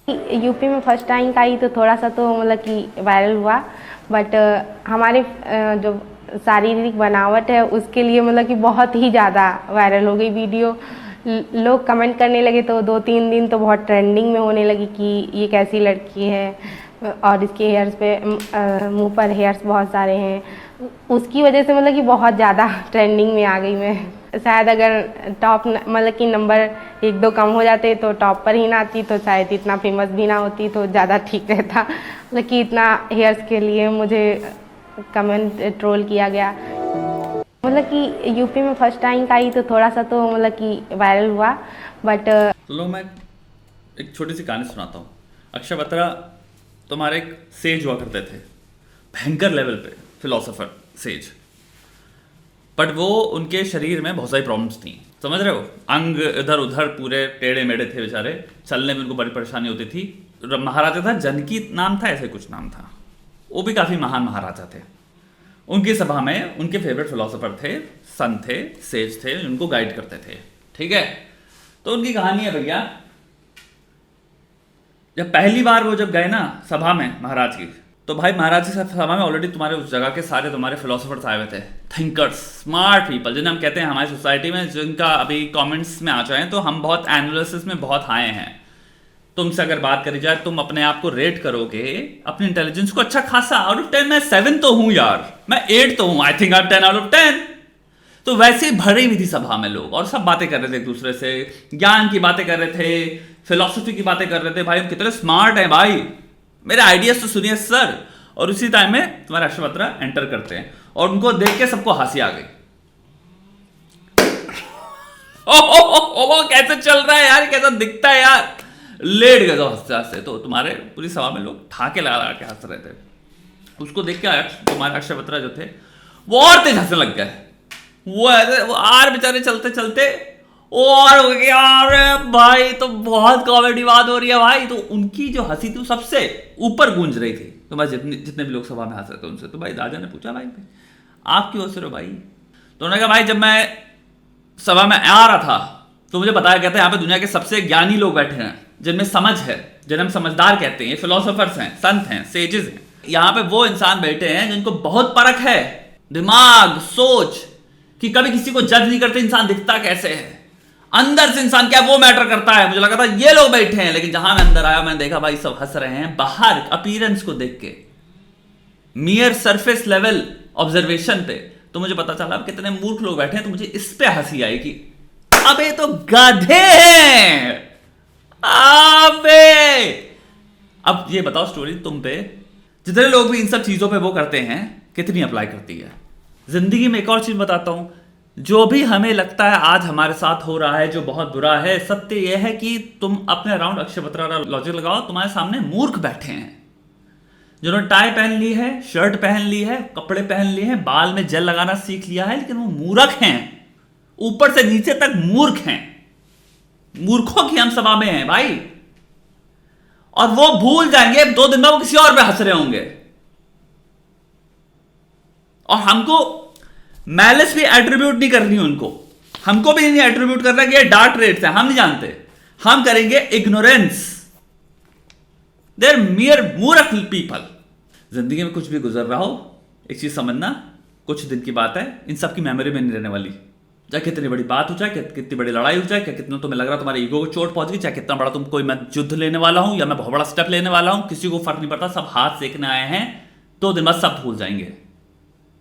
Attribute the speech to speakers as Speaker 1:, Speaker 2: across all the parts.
Speaker 1: UP में first time का ही तो थोड़ा सा तो मतलब कि वायरल हुआ, बट हमारे जो शारीरिक बनावट है उसके लिए मतलब कि बहुत ही ज़्यादा वायरल हो गई वीडियो। लोग कमेंट करने लगे तो 2-3 दिन तो बहुत ट्रेंडिंग में होने लगी कि ये कैसी लड़की है, और इसके हेयर्स पे मुंह पर हेयर्स बहुत सारे हैं। उसकी वजह से मतलब कि बहुत ज़्यादा ट्रेंडिंग में आ गई मैं। शायद अगर टॉप मतलब कि नंबर 1-2 कम हो जाते तो टॉप पर ही ना आती तो शायद इतना फेमस भी ना होती, तो ज़्यादा ठीक रहता। मतलब कि इतना हेयर्स के लिए मुझे कमेंट ट्रोल किया गया। मतलब कि यूपी में फर्स्ट टाइम का ही तो थोड़ा सा तो मतलब कि वायरल हुआ, बट
Speaker 2: तो लो मैं एक छोटी सी कहानी सुनाता हूँ। अक्षय बत्रा तुम्हारे एक सेज हुआ करते थे, भयंकर लेवल पे फिलोसोफर सेज। बट वो उनके शरीर में बहुत सारी प्रॉब्लम्स थी, समझ रहे हो। अंग इधर उधर पूरे टेढ़े मेढ़े थे बेचारे, चलने में उनको बड़ी परेशानी होती थी। महाराजा था, जनकी नाम था, ऐसे कुछ नाम था। वो भी काफी महान महाराजा थे। उनकी सभा में उनके फेवरेट फिलोसोफर थे, संत थे, सेज थे, उनको गाइड करते थे। ठीक है, तो उनकी कहानी है भैया, जब पहली बार वो जब गए ना सभा में महाराज की, तो भाई महाराज की सभा में ऑलरेडी तुम्हारे उस जगह के सारे तुम्हारे फिलोसोफर्स आए हुए थे, थिंकर्स, स्मार्ट पीपल, जिन्हें हम कहते हैं हमारी सोसाइटी में, जिनका अभी कमेंट्स में आ जाए तो हम बहुत एनालिसिस में बहुत आए हैं। तुमसे अगर बात करी जाए, तुम अपने आप को रेट करोगे अपनी इंटेलिजेंस को अच्छा खासा, आउट ऑफ 10 मैं 7 तो हूं यार, मैं 8 तो हूं, I think I am 10 out of 10। तो वैसे ही भरी हुई थी सभा में लोग, और सब बातें कर रहे थे एक दूसरे से, ज्ञान की बातें कर रहे थे, फिलोसफी की बातें कर रहे थे। भाई हम कितने स्मार्ट हैं भाई, मेरे आइडियाज तो सुनिए सर। और उसी टाइम में तुम्हारे अक्षय बत्रा एंटर करते हैं और उनको देख के सबको हंसी आ गई। ओ कैसे चल रहा है यार, कैसा दिखता है यार, लेट गए तो हंसते हंसते। तो तुम्हारे पूरी सभा में लोग ठाके लगा लगा के हंस रहे थे। उसको देख के तुम्हारे अक्षय बत्रा जो थे वो और तेज हंसने लग गए। वो आर बेचारे चलते चलते और हो गया, अरे भाई तो बहुत कॉमेडी बात हो रही है भाई। तो उनकी जो हंसी थी वो सबसे ऊपर गूंज रही थी। तो मैं जितने भी लोग सभा में हंस रहे थे उनसे, तो भाई राजा ने पूछा, भाई आप क्यों हंस रहे हो भाई। तो उन्होंने कहा, भाई जब मैं सभा में आ रहा था तो मुझे बताया गया था यहाँ पे दुनिया के सबसे ज्ञानी लोग बैठे हैं, जिनमें समझ है, जिन्हें हम समझदार कहते हैं, फिलोसोफर्स हैं, संत हैं, सेजेस हैं। यहाँ पे वो इंसान बैठे हैं जिनको बहुत परख है, दिमाग, सोच, कि कभी किसी को जज नहीं करते इंसान दिखता कैसे है, अंदर से इंसान क्या वो मैटर करता है। मुझे लगा था ये लोग बैठे हैं, लेकिन जहां मैं अंदर आया मैंने देखा भाई सब हंस रहे हैं बाहर अपीयरेंस को देख के, मियर सरफेस लेवल ऑब्जर्वेशन पे। तो मुझे पता चला कितने मूर्ख लोग बैठे हैं। तो मुझे इस पे हंसी आई कि अबे तो गधे हैं अबे। अब ये बताओ स्टोरी तुम पे, जितने लोग भी इन सब चीजों पे वो करते हैं, कितनी अप्लाई करती है जिंदगी में। एक और चीज बताता हूं, जो भी हमें लगता है आज हमारे साथ हो रहा है जो बहुत बुरा है, सत्य यह है कि तुम अपने अराउंड अक्षय बत्रा का लॉजिक लगाओ, तुम्हारे सामने मूर्ख बैठे हैं जिन्होंने टाई पहन ली है, शर्ट पहन ली है, कपड़े पहन लिए हैं, बाल में जेल लगाना सीख लिया है, लेकिन वो मूर्ख हैं, ऊपर से नीचे तक मूर्ख हैं। मूर्खों की हम सभा में हैं भाई। और वो भूल जाएंगे 2 दिन में वो किसी और पे हंस रहे होंगे। और हमको मैलिस भी एट्रीब्यूट नहीं करनी उनको, हमको भी नहीं एट्रीब्यूट करना कि ये डार्क ट्रेड्स हैं, हम नहीं जानते। हम करेंगे इग्नोरेंस, देयर मियर मूर्ख पीपल। जिंदगी में कुछ भी गुजर रहा हो, एक चीज समझना, कुछ दिन की बात है, इन सब की मेमोरी में नहीं रहने वाली। चाहे कितनी बड़ी बात हो, चाहे कितनी बड़ी लड़ाई हो, चाहे कितना तुम्हें लग रहा तुम्हारे ईगो को चोट पहुंच गई, चाहे कितना बड़ा तुम कोई मैं युद्ध लेने वाला हूं या मैं बहुत बड़ा स्टेप लेने वाला हूं, किसी को फर्क नहीं पड़ता। सब हाथ सेकने आए हैं, 2 दिन बाद सब भूल जाएंगे,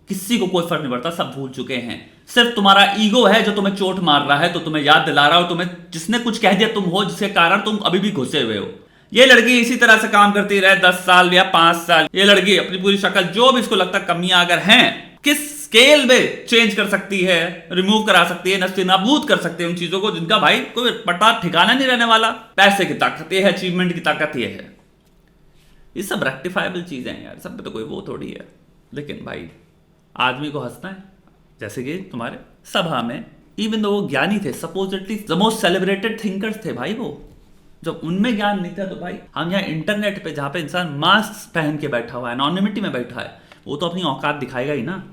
Speaker 2: किसी को कोई फर्क नहीं पड़ता, सब भूल चुके हैं। सिर्फ तुम्हारा ईगो है जो तुम्हें चोट मार रहा है, तो तुम्हें याद दिला रहा हो, तुम्हें जिसने कुछ कह दिया तुम हो, जिसके कारण तुम अभी भी घुसे हुए हो। ये लड़की इसी तरह से काम करती रहे 10 साल या 5 साल, ये लड़की अपनी पूरी शक्ल, जो भी इसको लगता कमियां अगर हैं, किस स्केल में चेंज कर सकती है, रिमूव करा सकती है, नस्ती नाबूद कर सकती है उन चीजों को जिनका भाई कोई पता ठिकाना नहीं रहने वाला। पैसे की ताकत ये है, अचीवमेंट की ताकत ये है, ये सब रेक्टिफाइबल चीजें हैं यार, सब पे तो कोई वो थोड़ी है। लेकिन भाई आदमी को हंसना है, जैसे कि तुम्हारे सभा में, इवन दो वो ज्ञानी थे, supposedly the most celebrated thinkers थे भाई, वो जब उनमें ज्ञान नहीं था, तो भाई हम यहाँ इंटरनेट पे जहाँ पे इंसान मास्क पहन के बैठा हुआ है, एनोनिमिटी में बैठा है, वो तो अपनी औकात दिखाएगा ही ना।